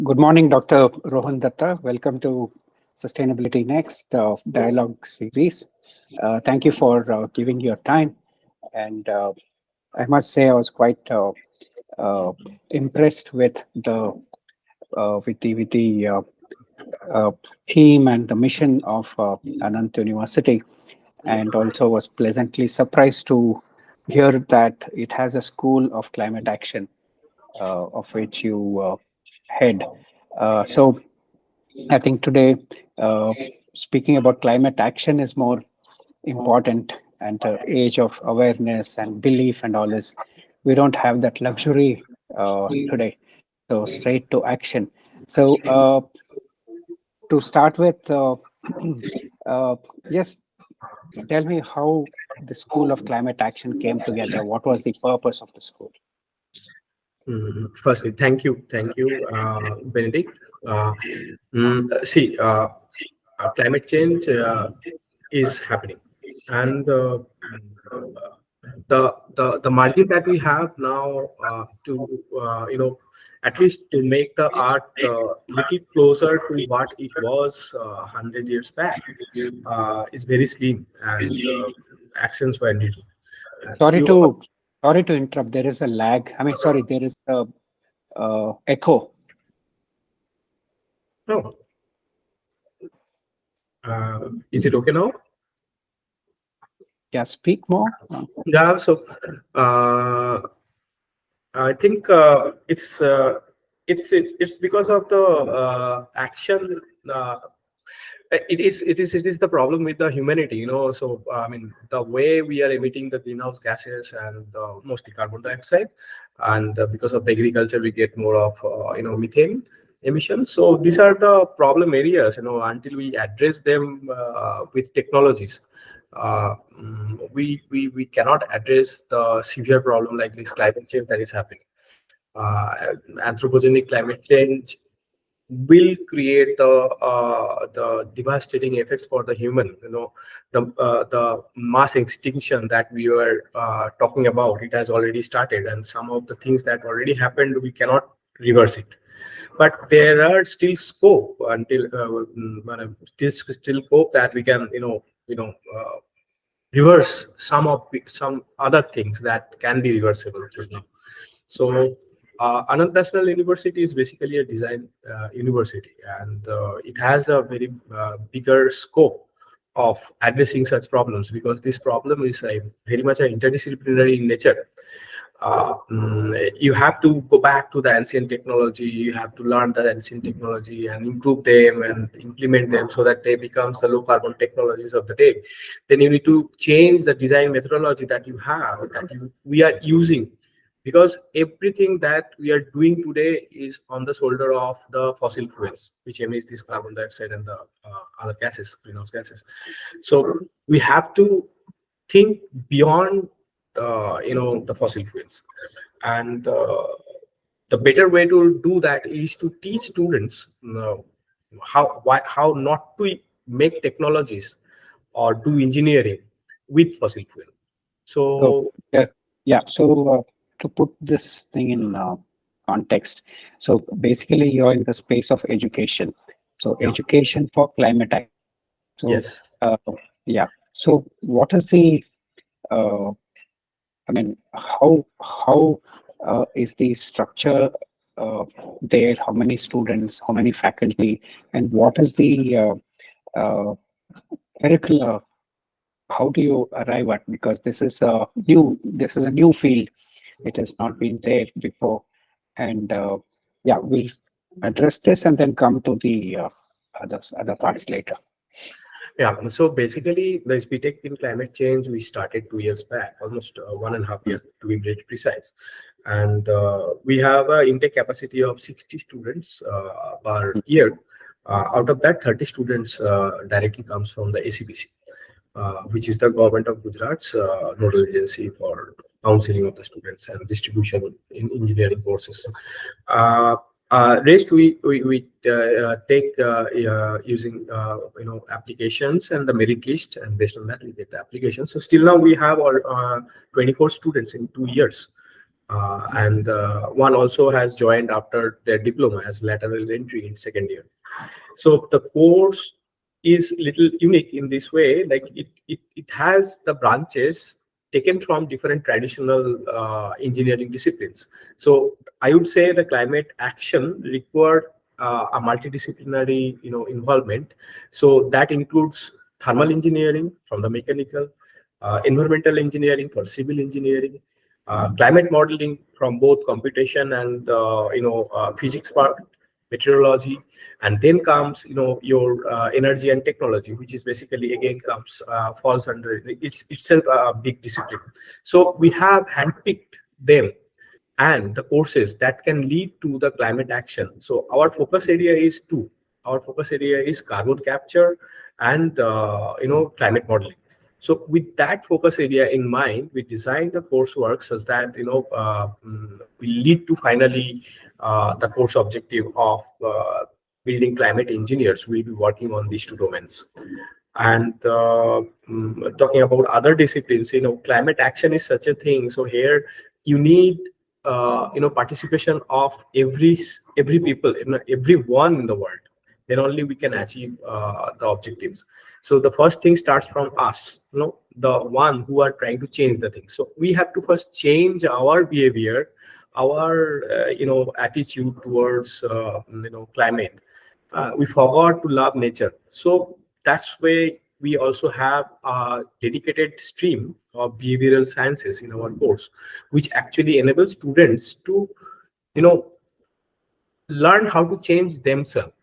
Good morning, Dr. Rohan Dutta. Welcome to Sustainability Next dialogue series. Thank you for giving your time. And I must say, I was quite uh, impressed with the uh, theme and the mission of Anant University, and also was pleasantly surprised to hear that it has a school of climate action, of which you head. So I think today, uh, speaking about climate action is more important, and the age of awareness and belief and all is, we don't have that luxury today. So straight to action. So to start with, uh, just tell me how the School of Climate Action came together. What was the purpose of the school? Firstly, thank you, Benedict. Uh, See, climate change is happening, and the margin that we have now to at least to make the art little closer to what it was 100 years back is very slim, and actions were needed. Sorry You to sorry to interrupt. There is a lag. I mean, sorry, there is a echo. no, is it okay now? Yeah, speak more. Yeah, so uh, I think it's because of the action. It is the problem with the humanity, So I mean, the way we are emitting the greenhouse gases and mostly carbon dioxide, and because of the agriculture, we get more of methane emissions. So these are the problem areas, until we address them with technologies. We cannot address the severe problem like this climate change that is happening. Uh, Anthropogenic climate change will create the devastating effects for the human. The mass extinction that we were talking about, it has already started, and some of the things that already happened, we cannot reverse it. But there are still scope until still scope that we can reverse some other things that can be reversible through them. So Anant National University is basically a design university, and it has a very bigger scope of addressing such problems, because this problem is very much interdisciplinary in nature. You have to go back to the ancient technology. You have to learn the ancient technology and improve them and implement them so that they becomes the low carbon technologies of the day. Then you need to change the design methodology that you have, we are using, because everything that we are doing today is on the shoulder of the fossil fuels, which emits this carbon dioxide and the other gases, greenhouse gases. So we have to think beyond the fossil fuels, and the better way to do that is to teach students how not to make technologies or do engineering with fossil fuel. So So yeah, yeah. So to put this thing in context, so basically you're in the space of education. So yeah, education for climate action. So yes. uh, yeah. So what is the I mean, how is the structure there? How many students? How many faculty? And what is the uh, curricula? How do you arrive at? Because this is a new. This is a new field. It has not been there before. And yeah, we'll address this and then come to the other parts later. Yeah, so basically, the SPTech in climate change we started 2 years back, almost 1.5 years to be very precise, and we have an intake capacity of 60 students per year. Out of that, 30 students directly comes from the ACBC, which is the government of Gujarat's nodal agency for counseling of the students and distribution in engineering courses. Uh, Rest we take using applications and the merit list, and based on that we get the application. So still now we have our 24 students in 2 years and one also has joined after their diploma as lateral entry in second year. So the course is little unique in this way, like it has the branches taken from different traditional engineering disciplines. So I would say the climate action required a multidisciplinary involvement. So that includes thermal engineering from the mechanical, environmental engineering for civil engineering, climate modeling from both computation and physics part, meteorology, and then comes your energy and technology, which is basically again comes falls under it's itself a big discipline. So we have handpicked them and the courses that can lead to the climate action. So our focus area is two. Our focus area is carbon capture and climate modeling. So with that focus area in mind, we designed the coursework such that will lead to finally the course objective of building climate engineers will be working on these two domains. And talking about other disciplines, climate action is such a thing. So here you need participation of every people, everyone in the world. Then only we can achieve the objectives. So the first thing starts from us, the one who are trying to change the thing. So we have to first change our behavior, our attitude towards climate. We forgot to love nature. So that's why we also have a dedicated stream of behavioral sciences in our course, which actually enables students to you know learn how to change themselves.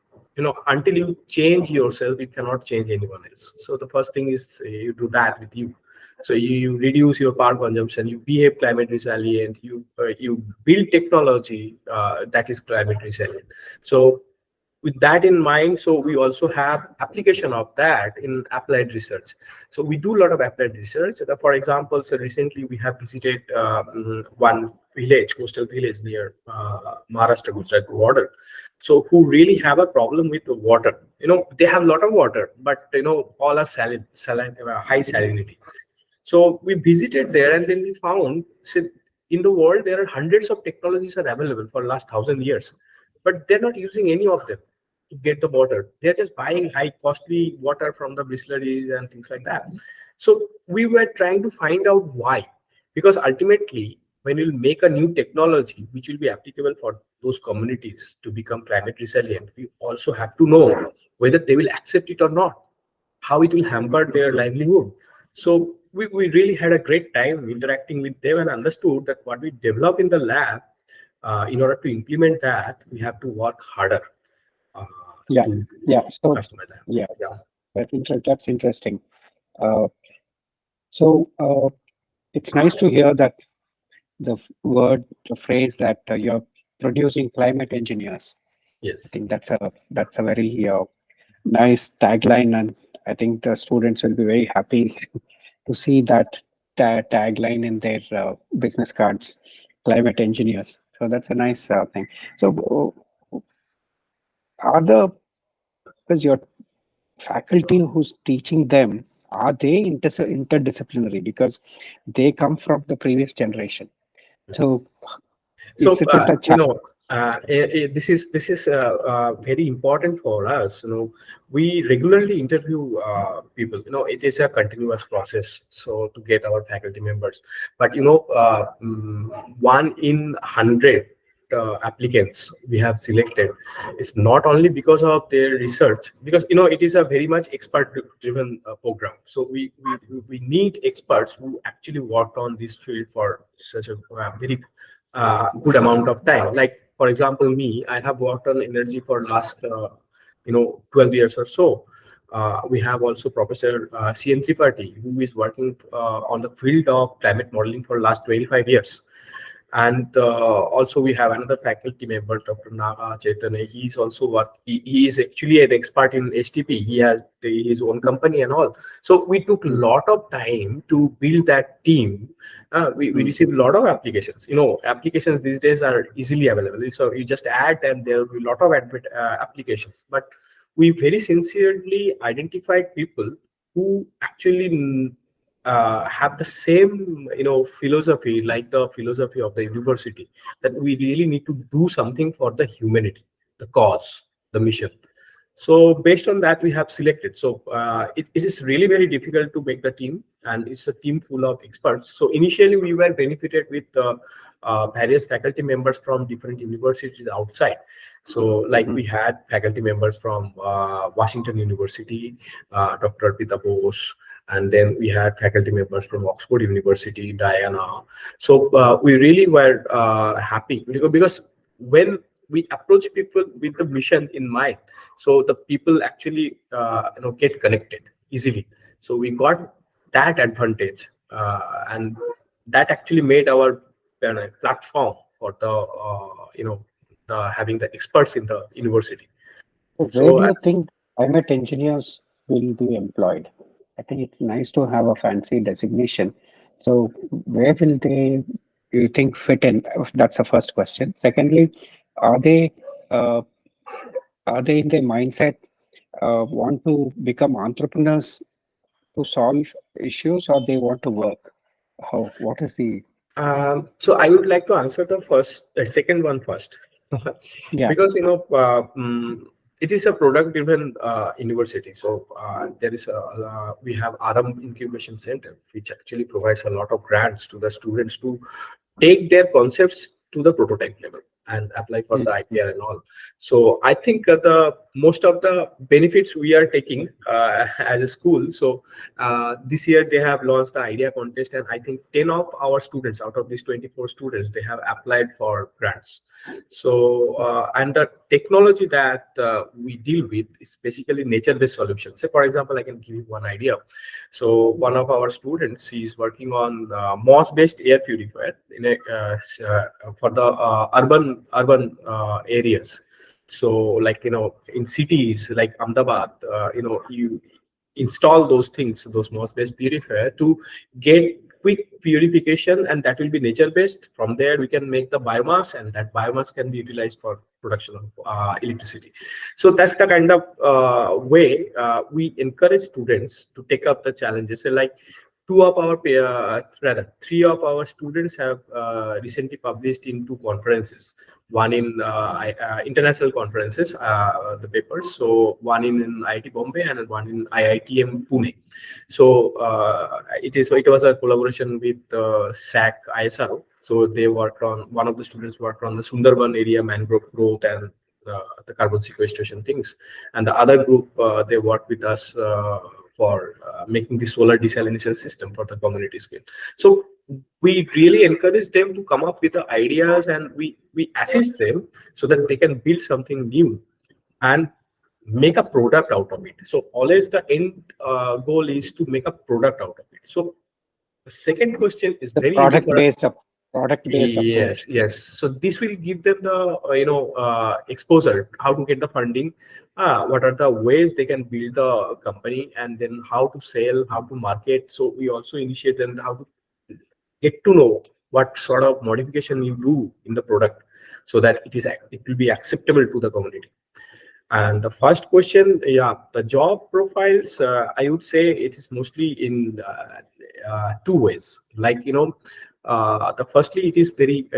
Until you change yourself, you cannot change anyone else. So the first thing is you do that with you. So you reduce your power consumption, you behave climate resilient, you build technology that is climate resilient. So with that in mind, so we also have application of that in applied research. So we do a lot of applied research. For example, so recently we have visited one village, coastal village near Maharashtra Gujarat border. So who really have a problem with the water. They have a lot of water, but all are high salinity. So we visited there, and then we found, so in the world there are hundreds of technologies are available for last 1,000 years, but they're not using any of them to get the water. They're just buying high costly water from the distilleries and things like that. So we were trying to find out why, because ultimately when you make a new technology which will be applicable for those communities to become climate resilient, we also have to know whether they will accept it or not, how it will hamper their livelihood. So we really had a great time interacting with them and understood that what we develop in the lab, in order to implement that, we have to work harder uh, Yeah, to yeah. So customize that. yeah, Yeah. that's interesting. Uh, so it's nice to hear that the phrase that you're producing climate engineers. I Yes. think that's a very nice tagline, and I think the students will be very happy to see that tagline in their business cards, climate engineers. So that's a nice thing. So are the because your faculty who's teaching them, are they interdisciplinary because they come from the previous generation? So is So it a challenge? this is very important for us. We regularly interview people. It is a continuous process. So to get our faculty members, but one in 100 applicants we have selected. It's not only because of their research, because it is a very much expert driven program. So we need experts who actually worked on this field for such a very good amount of time. Like for example, me, I have worked on energy for last 12 years or so. We have also Professor CN Tripathi, who is working on the field of climate modeling for last 25 years. And also we have another faculty member, Dr. Naga Chaitanya. He's also he is actually an expert in HTP. He has his own company and all. So we took a lot of time to build that team. We received a lot of applications. Applications these days are easily available. So you just add and there will be a lot of applications. But we very sincerely identified people who actually have the same philosophy, like the philosophy of the university, that we really need to do something for the humanity, the cause, the mission. So based on that, we have selected. So it is really very difficult to make the team, and it's a team full of experts. So initially, we were benefited with various faculty members from different universities outside. So like we had faculty members from Washington University, Dr. Pita Bose, and then we had faculty members from Oxford University, Diana. So we really were happy, because when we approach people with the mission in mind, so the people actually get connected easily. So we got that advantage, and that actually made our platform for the having the experts in the university. So where So do you think climate engineers will be employed? I think it's nice to have a fancy designation. So where will they, you think, fit in? That's the first question. Secondly, are they uh, are they in their mindset want to become entrepreneurs to solve issues, or they want to work? How? What is the? so I would like to answer the second one first, Yeah. because it is a product-driven university. So we have Aram Incubation Center, which actually provides a lot of grants to the students to take their concepts to the prototype level and apply for the Mhm. IPR and all. So I think the most of the benefits we are taking as a school. So this year they have launched the idea contest, and I think 10 of our students out of these 24 students, they have applied for grants. So and the technology that we deal with is basically nature-based solutions. So for example, I can give you one idea. So one of our students, he is working on moss-based air purifier for the urban areas. So like in cities like Ahmedabad, you install those things, those moss-based purifier, to get quick purification, and that will be nature-based. From there, we can make the biomass, and that biomass can be utilized for production of electricity. So that's the kind of way we encourage students to take up the challenges. So like three of our students have recently published in two conferences. One in international conferences, the papers. So one in IIT Bombay and one in IITM Pune. So it was a collaboration with SAC ISRO. So they worked on, one of the students worked on the Sundarban area mangrove growth and the carbon sequestration things, and the other group they worked with us for making the solar desalination system for the community scale. So we really encourage them to come up with the ideas, and we assist them so that they can build something new and make a product out of it. So always the end goal is to make a product out of it. So the second question is The very easy for. product-based Yes, approach. yes. So this will give them the exposure, how to get the funding, what are the ways they can build the company, and then how to sell, how to market. So we also initiate them how to get to know what sort of modification you do in the product, so that it will be acceptable to the community. And the first question, yeah, the job profiles, I would say it is mostly in two ways. Like, the firstly, it is very,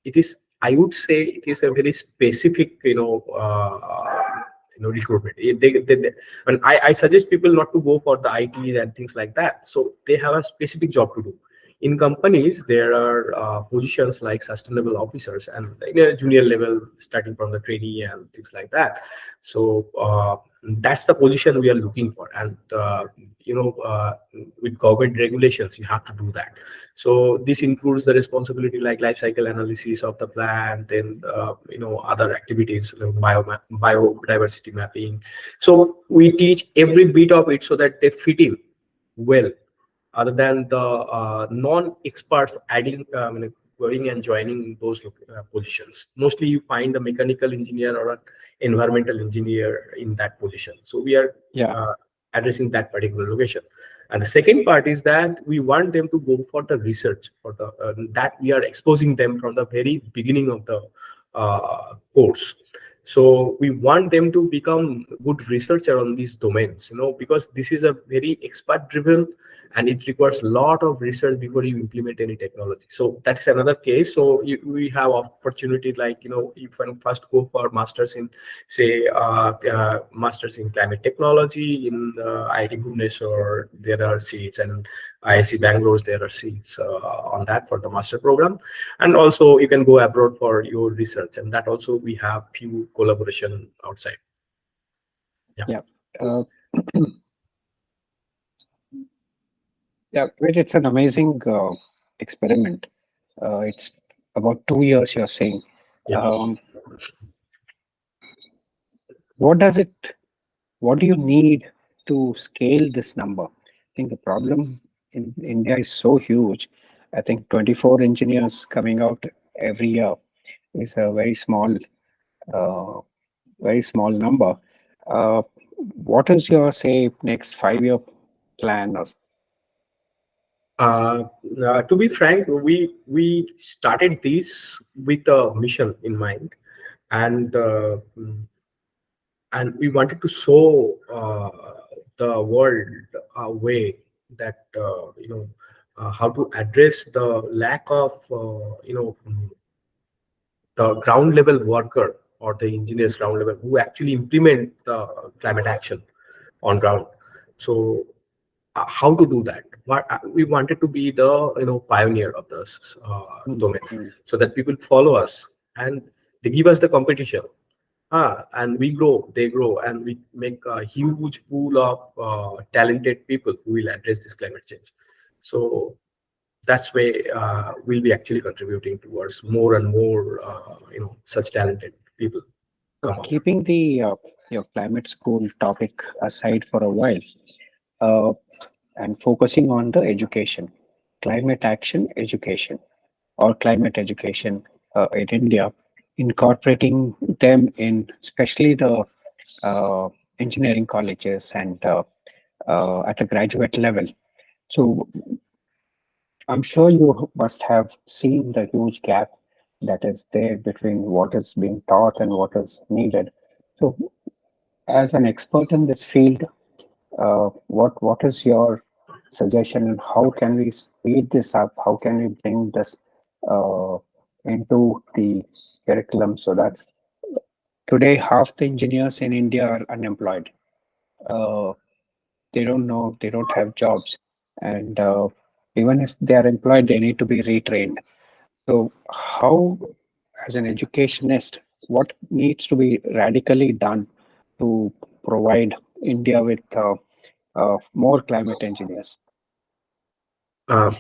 it is, I would say it is a very specific, recruitment. And I suggest people not to go for the IT and things like that. So they have a specific job to do. In companies, there are positions like sustainable officers, and in a junior level, starting from the trainee and things like that. So that's the position we are looking for, and with government regulations, you have to do that. So this includes the responsibility like life cycle analysis of the plant, and other activities like biodiversity mapping. So we teach every bit of it so that they fit in well, other than the non-experts adding, going and joining those positions. Mostly you find a mechanical engineer or an environmental engineer in that position. So we are Yeah. uh, addressing that particular location. And the second part is that we want them to go for the research, for the that we are exposing them from the very beginning of the course. So we want them to become good researcher on these domains, because this is a very expert driven and it requires a lot of research before you implement any technology. So that's another case. So we have opportunity, like, you can first go for masters in, say, masters in climate technology in IIT Bhubaneswar. There are seats, and IIC Bangalore, there are seats on that for the master program. And also you can go abroad for your research, and that also we have few collaboration outside. Yeah. Yeah. Uh, yeah, but it's an amazing experiment. It's about 2 years, you're saying. Yeah. Um, what does it, what do you need to scale this number? I think the problem in India is so huge. I think 24 engineers coming out every year is a uh, very small number. Uh, what is your, say, next 5 year plan? Or To be frank, we started this with a mission in mind, and we wanted to show the world a way that how to address the lack of the ground level worker or the engineers ground level who actually implement the climate action on ground. So how to do that? What we wanted to be the pioneer of this domain, mm, so that people follow us and they give us the competition. And we grow, they grow, and we make a huge pool of talented people who will address this climate change. So that's way we'll be actually contributing towards more and more such talented people so come out. keeping the your climate school topic aside for a while, uh, and focusing on the education, climate action education, or climate education in India, incorporating them in especially the uh, engineering colleges and at a graduate level. So I'm sure you must have seen the huge gap that is there between what is being taught and what is needed. So, as an expert in this field, what is your suggestion, and how can we speed this up? How can we bring this uh, into the curriculum so that today half the engineers in India are unemployed. Uh, they don't know, they don't have jobs, and even if they are employed, they need to be retrained. So, how, as an educationist, what needs to be radically done to provide India with more climate engineers? Uh,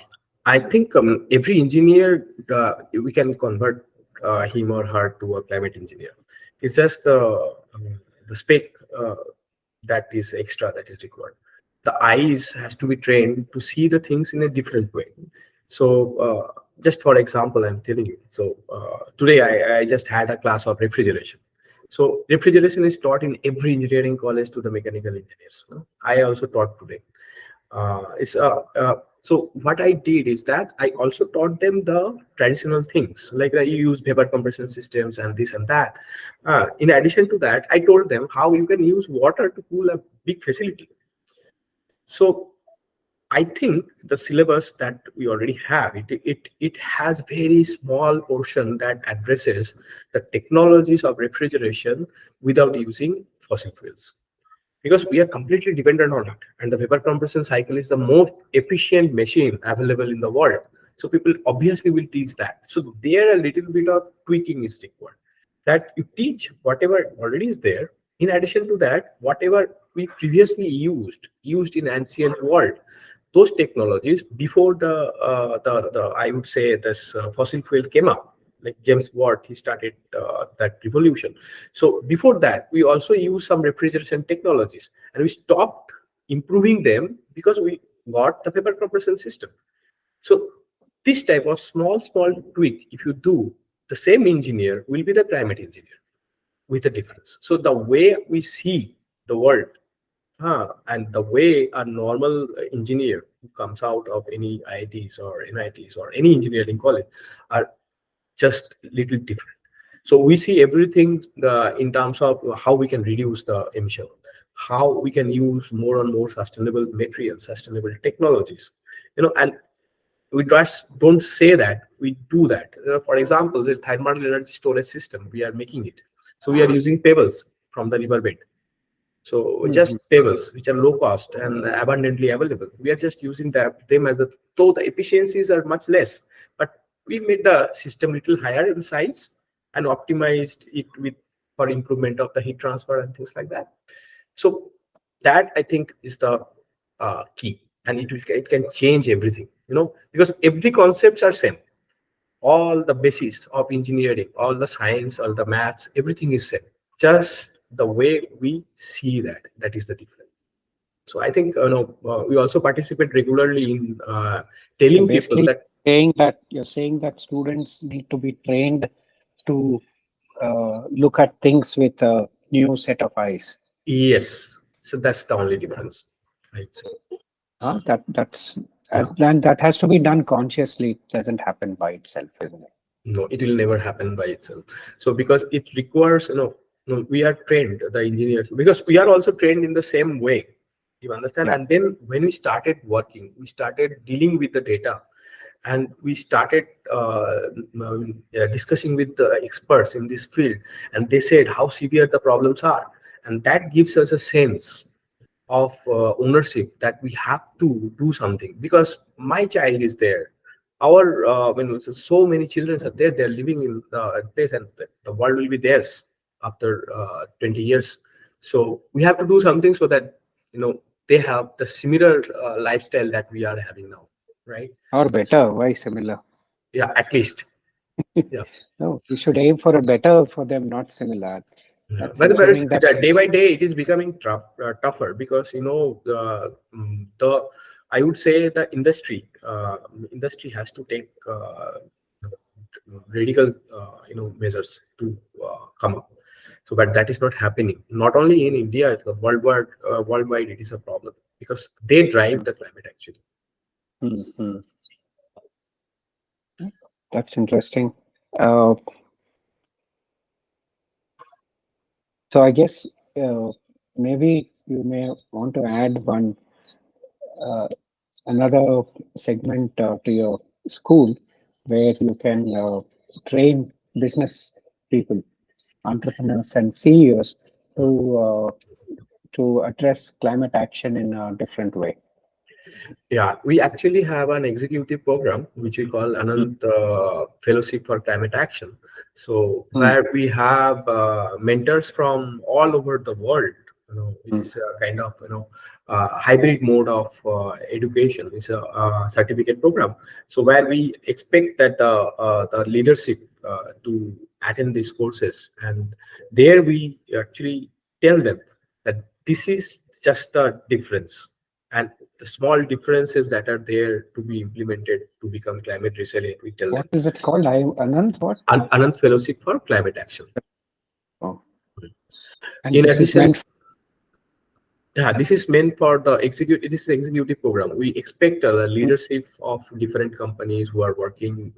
I think every engineer, we can convert him or her to a climate engineer. It's just the spec that is extra that is required. The eyes has to be trained to see the things in a different way. So, just for example, I'm telling you. So today I just had a class of refrigeration. So refrigeration is taught in every engineering college to the mechanical engineers. I also taught today. It's So what I did is that I also taught them the traditional things, like you use vapor compression systems and this and that. In addition to that, I told them how you can use water to cool a big facility. So I think the syllabus that we already have, it has very small portion that addresses the technologies of refrigeration without using fossil fuels, because we are completely dependent on it, and the vapor compression cycle is the most efficient machine available in the world. So people obviously will teach that. So there a little bit of tweaking is required, that you teach whatever already is there. In addition to that, whatever we previously used in ancient world, those technologies before the I would say this fossil fuel came up, like James Watt, he started that revolution. So before that, we also use some refrigeration technologies, and we stopped improving them because we got the vapor compression system. So this type of small tweak, if you do, the same engineer will be the climate engineer with a difference. So the way we see the world, and the way a normal engineer who comes out of any IITs or NITs or any engineering college are just little different. So we see everything in terms of how we can reduce the emission. how we can use more and more sustainable materials, sustainable technologies, and we just don't say that, we do that. For example, the thermal energy storage system, we are making it. So we are using pebbles from the riverbed. So Mhm. just pebbles which are low cost and abundantly available. We are just using them as though the efficiencies are much less, but we made the system little higher in size and optimized it with for improvement of the heat transfer and things like that. So that I think is the key, and it can change everything. Because every concepts are same. All the basis of engineering, all the science, all the maths, everything is same. Just the way we see that is the difference. So I think we also participate regularly in So telling people basically, that you're saying that students need to be trained to look at things with a new set of eyes. yes. So that's the only difference, right? So, That's yeah. and that has to be done consciously. It doesn't happen by itself, isn't it? No, it will never happen by itself. So because it requires, we are trained, the engineers, because we are also trained in the same way. You understand? Yeah. And then when we started working, we started dealing with the data, and we started discussing with the experts in this field, and they said how severe the problems are, and that gives us a sense of ownership that we have to do something, because my child is there. Our when so many children are there, they're living in the place, and the world will be theirs after 20 years. So we have to do something so that they have the similar lifestyle that we are having now, right? Or better, why similar? Yeah, at least. Yeah. No, we should aim for a better for them, not similar. Yeah. That's But assuming that. day by day, it is becoming tougher, because the I would say the industry has to take radical measures to come up. So, but that is not happening. Not only in India, it's a worldwide it is a problem, because they drive the climate actually. Mhm. That's interesting. Uh, so I guess uh, maybe you may want to add uh, another segment to your school where you can train business people, entrepreneurs, and CEOs to address climate action in a different way. Yeah, we actually have an executive program which we call Mm, Anant Fellowship for Climate Action. So mm, where we have mentors from all over the world. It mm. is a kind of hybrid mode of education. It's a certificate program. So where we expect that the leadership to attend these courses, and there we actually tell them that this is just a difference, and the small differences that are there to be implemented to become climate resilient, we tell them. What is it called? Anand, what? Anant Fellowship for Climate Action. Oh, and In this is addition, meant. yeah, this is meant for the execute. It is an executive program. We expect the Mm, leadership of different companies who are working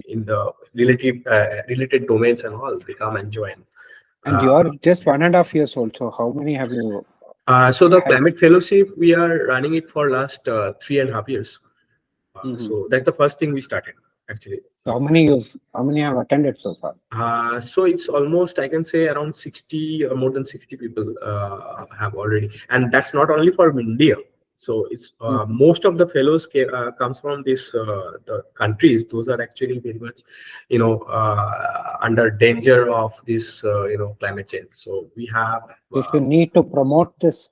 in the related domains and all. They come and join. and Uh, you're just 1.5 years old. So how many have you so the had? climate fellowship, we are running it for last 3.5 years. Mhm. So that's the first thing we started actually. So how many have attended so far? So it's almost, I can say, around 60 or more than 60 people have already, and that's not only for India. So it's Mm. most of the fellows comes from these the countries. Those are actually very much, under danger of this, climate change. So we have, If you need to promote this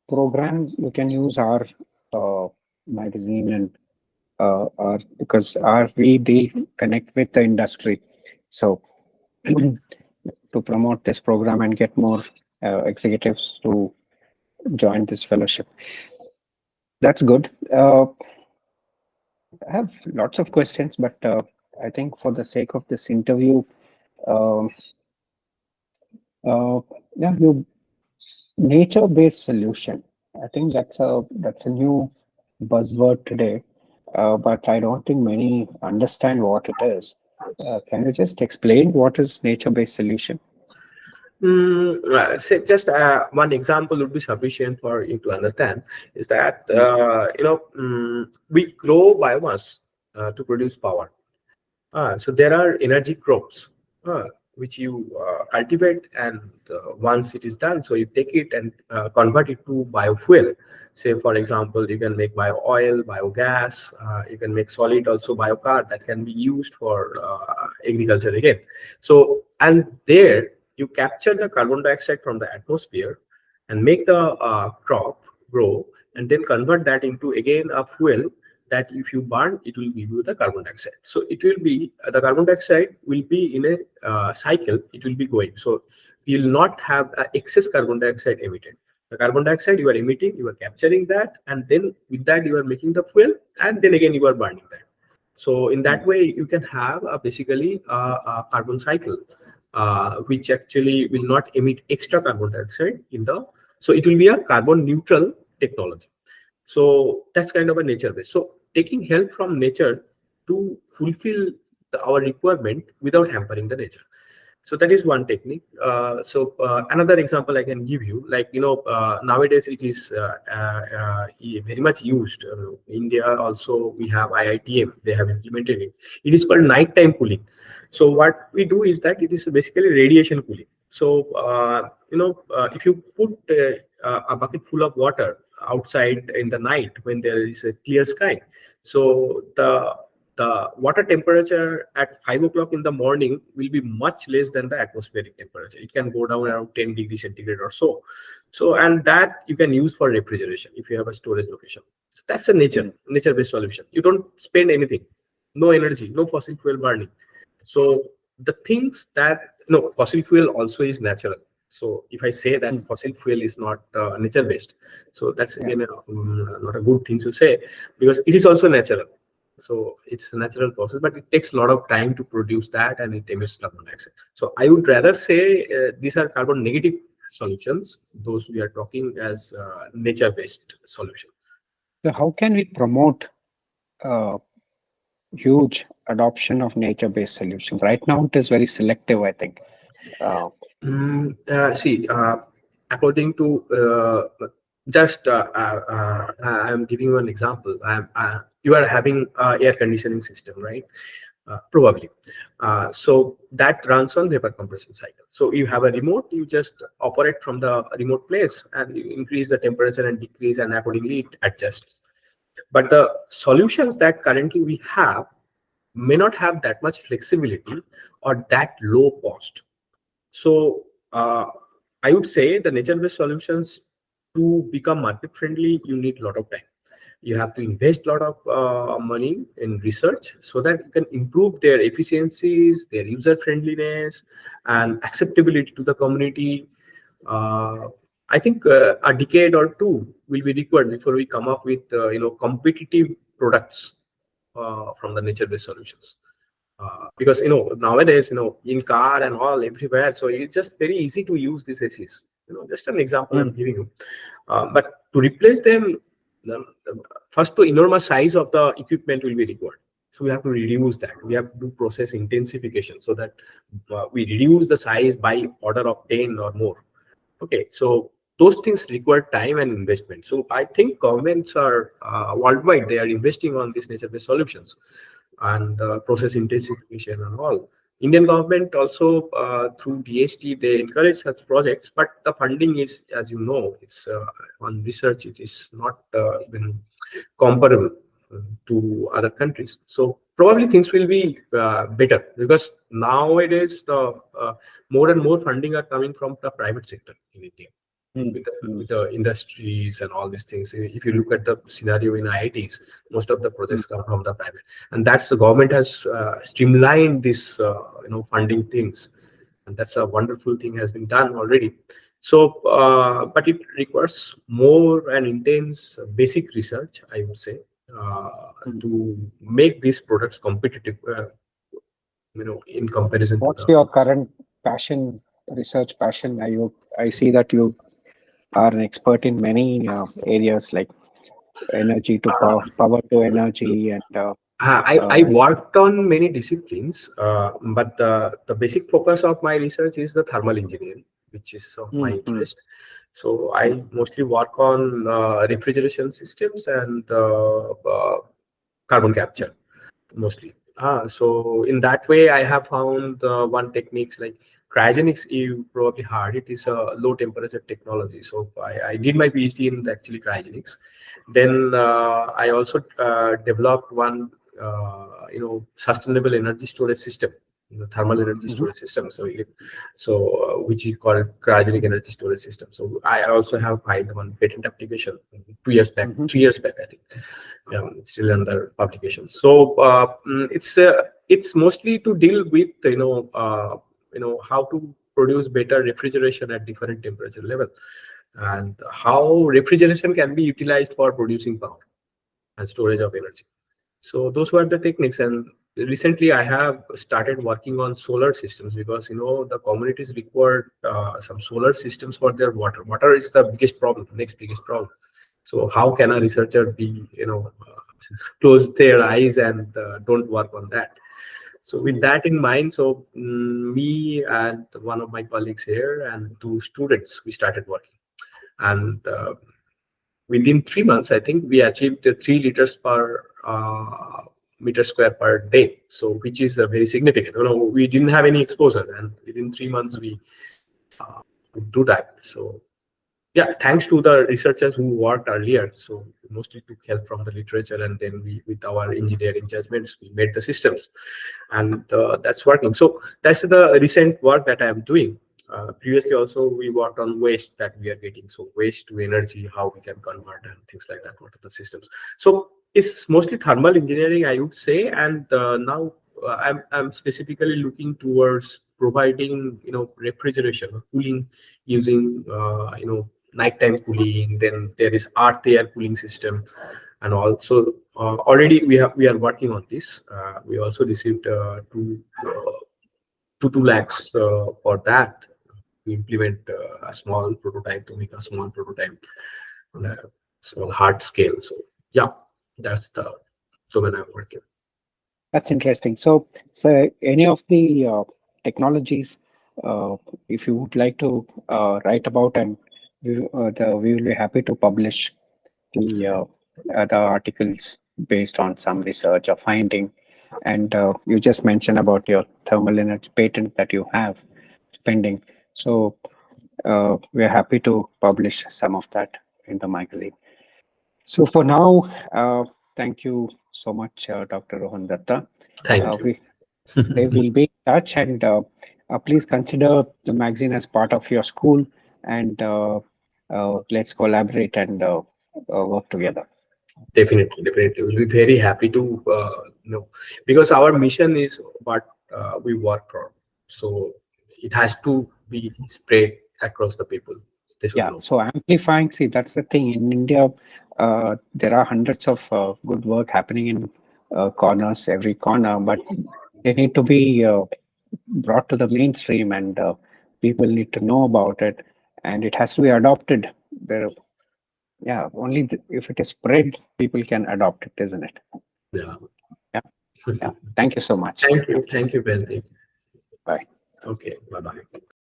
program, you can use our uh, magazine and our because our we deal connect with the industry. So to promote this program and get more executives to join this fellowship. That's good. I have lots of questions, but I think for the sake of this interview, um, uh, yeah, you nature-based solution. I think that's a new buzzword today, but I don't think many understand what it is. Can you just explain what is nature-based solution? Say just one example would be sufficient for you to understand is that Mm, we grow biomass to produce power. So there are energy crops which you cultivate, and once it is done, so you take it and convert it to biofuel. Say, for example, you can make bio oil, biogas. You can make solid also biocar that can be used for agriculture again. So, and there you capture the carbon dioxide from the atmosphere and make the crop grow, and then convert that into again a fuel that if you burn, it will give you the carbon dioxide. So it will be the carbon dioxide will be in a cycle, it will be going. So you will not have excess carbon dioxide emitted. The carbon dioxide you are emitting, you are capturing that, and then with that you are making the fuel, and then again you are burning that. So in mm, that way you can have basically a carbon cycle which actually will not emit extra carbon dioxide in the, so it will be a carbon neutral technology. So that's kind of a nature base. So taking help from nature to fulfill our requirement without hampering the nature. So that is one technique. Another example I can give you, like nowadays it is very much used. India also, we have IITM, they have implemented it. It is called nighttime cooling. So what we do is that it is basically radiation cooling. So if you put a bucket full of water outside in the night when there is a clear sky, so the water temperature at 5 o'clock in the morning will be much less than the atmospheric temperature. It can go down around 10 degrees centigrade or so. So, and that you can use for refrigeration if you have a storage location. So that's a mm, nature-based solution. You don't spend anything, no energy, no fossil fuel burning. So the things that, fossil fuel also is natural. So if I say that mm. fossil fuel is not nature-based, so that's Yeah. again not a good thing to say, because it is also natural. So it's a natural process, but it takes a lot of time to produce that, and it emits carbon dioxide. So I would rather say these are carbon negative solutions, those we are talking as nature based solution. So how can we promote uh, huge adoption of nature-based solutions? Right now, it is very selective, I think. Uh, See, according to just I'm giving you an example. You are having air conditioning system, right? Probably. So that runs on vapor compression cycle. So you have a remote, you just operate from the remote place, and you increase the temperature and decrease, and accordingly it adjusts. But the solutions that currently we have may not have that much flexibility or that low cost. So I would say the nature-based solutions, to become market friendly, you need a lot of time. You have to invest a lot of money in research so that you can improve their efficiencies, their user friendliness, and acceptability to the community. Uh, I think a decade or two will be required before we come up with competitive products from the nature-based solutions. Because nowadays, in car and all everywhere, so it's just very easy to use these ACs. Just an example I'm mm, giving you. But to replace them, first, the enormous size of the equipment will be required. So we have to reduce that. We have to do process intensification so that we reduce the size by order of 10 or more. Okay, so those things require time and investment. So I think governments are worldwide, they are investing on these nature-based solutions and process intensification and all. Indian government also through DST, they encourage such projects, but the funding is, as you know, it's on research, it is not even comparable to other countries. So probably things will be better, because nowadays the more and more funding are coming from the private sector in India, mm, with mm, the industries and all these things. If you look at the scenario in IITs, most of the mm. projects come from the private, and that's the government has streamlined this funding things, and that's a wonderful thing has been done already. So, but it requires more and intense basic research, I would say, Mm. to make these products competitive. In comparison to What's the. your current passion, research passion? I see that you are an expert in many areas like energy to power to energy and I uh, worked on many disciplines, but the basic focus of my research is the thermal engineering, which is of my Mm-hmm. interest. So I mostly work on refrigeration systems and carbon capture mostly. So in that way, I have found one techniques like cryogenics. You probably heard it is a low temperature technology. So I did my PhD in actually cryogenics. Then I also developed one sustainable energy storage system, thermal energy Mm-hmm. storage system. Which is called cryogenic energy storage system. So I also have filed one patent application 2 years back, Mm-hmm. 3 years back, I think. It's still under publication. So it's mostly to deal with how to produce better refrigeration at different temperature level, and how refrigeration can be utilized for producing power and storage of energy. So those were the techniques. And recently I have started working on solar systems, because the communities require some solar systems for their water. Water is the biggest problem, next biggest problem. So how can a researcher be close their eyes and don't work on that? So with that in mind, so me and one of my colleagues here and two students, we started working. And within 3 months, I think we achieved the 3 liters per meter square per day. So which is very significant. We didn't have any exposure, and within 3 months we could do that. So yeah, thanks to the researchers who worked earlier. So we mostly took help from the literature, and then we, with our engineering judgments, we made the systems, and that's working. So that's the recent work that I am doing. Previously also we worked on waste that we are getting. So waste to energy, how we can convert and things like that, what are the systems. So it's mostly thermal engineering, I would say. And now I'm specifically looking towards providing refrigeration or cooling using nighttime cooling. Then there is earth air cooling system, and also already we are working on this. We also received two lakhs for that. We implement a small prototype, to make a small prototype on a small hard scale. So yeah, that's the domain I'm working. That's interesting. So any of the technologies, if you would like to write about, and we will be happy to publish the articles based on some research or finding. And you just mentioned about your thermal energy patent that you have pending. So we're happy to publish some of that in the magazine. So for now, thank you so much, Dr. Rohan Datta. Thank you. We they will be in touch, and please consider the magazine as part of your school, and let's collaborate and work together. Definitely, definitely. We'll be very happy to because our mission is what we work for. So it has to be spread across the people. They should Yeah, know. so amplifying, see, that's the thing. In India, there are hundreds of good work happening in corners, every corner, but they need to be brought to the mainstream, and people need to know about it, and it has to be adopted. There, yeah, only if it is spread, people can adopt it, isn't it? Yeah. Yeah, yeah. Thank you so much. Thank you, Benedict. Bye. Okay, bye bye.